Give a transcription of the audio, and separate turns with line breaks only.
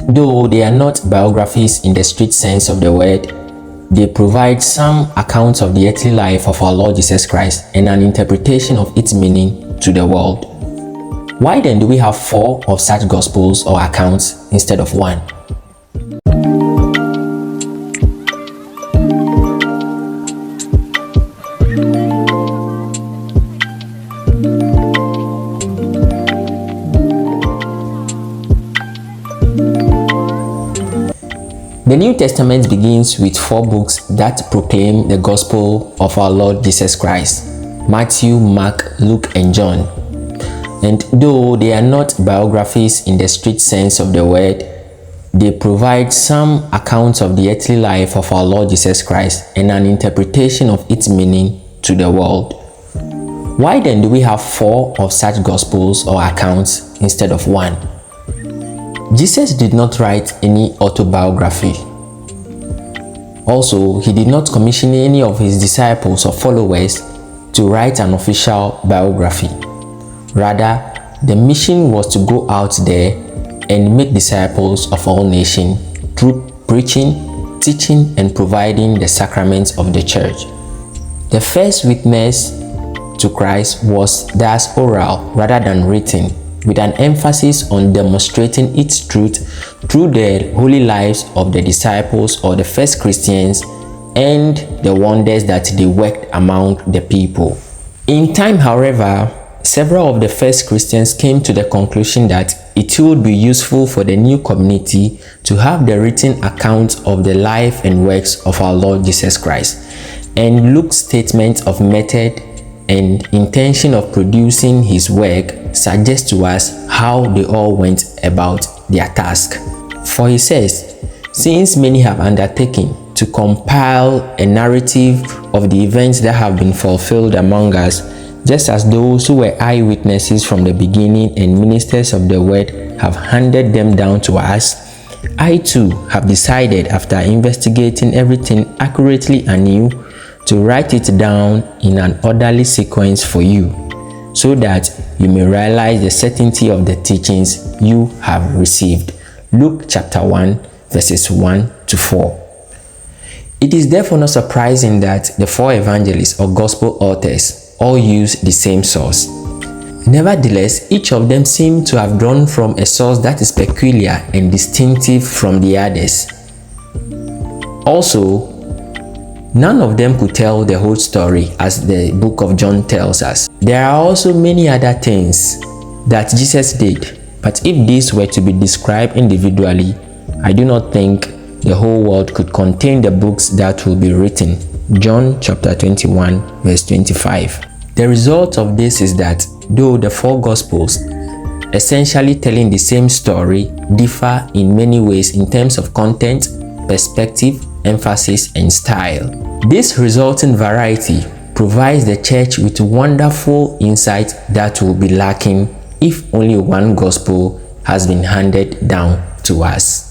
though they are not biographies in the strict sense of the word, they provide some accounts of the earthly life of our Lord Jesus Christ and an interpretation of its meaning to the world. Why then do we have 4 of such gospels or accounts instead of 1? The New Testament begins with 4 books that proclaim the gospel of our Lord Jesus Christ: Matthew, Mark, Luke, and John. And though they are not biographies in the strict sense of the word, they provide some accounts of the earthly life of our Lord Jesus Christ and an interpretation of its meaning to the world. Why then do we have 4 of such gospels or accounts instead of 1? Jesus did not write any autobiography. Also, he did not commission any of his disciples or followers to write an official biography. Rather, the mission was to go out there and make disciples of all nations through preaching, teaching, and providing the sacraments of the church. The first witness to Christ was thus oral rather than written, with an emphasis on demonstrating its truth through the holy lives of the disciples or the first Christians and the wonders that they worked among the people. In time, however, several of the first Christians came to the conclusion that it would be useful for the new community to have the written account of the life and works of our Lord Jesus Christ. And Luke's statement of method and intention of producing his work suggests to us how they all went about their task. For he says, "Since many have undertaken to compile a narrative of the events that have been fulfilled among us, just as those who were eyewitnesses from the beginning and ministers of the word have handed them down to us, I too have decided, after investigating everything accurately anew, to write it down in an orderly sequence for you, so that you may realize the certainty of the teachings you have received." Luke chapter 1 verses 1 to 4. It is therefore not surprising that the 4 evangelists or gospel authors all use the same source. Nevertheless, each of them seem to have drawn from a source that is peculiar and distinctive from the others. Also, none of them could tell the whole story as the book of John tells us. There are also many other things that Jesus did, but if these were to be described individually, I do not think the whole world could contain the books that will be written. John chapter 21 verse 25. The result of this is that though the 4 gospels, essentially telling the same story, differ in many ways in terms of content, perspective, emphasis, and style, this resulting variety provides the church with wonderful insight that will be lacking if only one gospel has been handed down to us.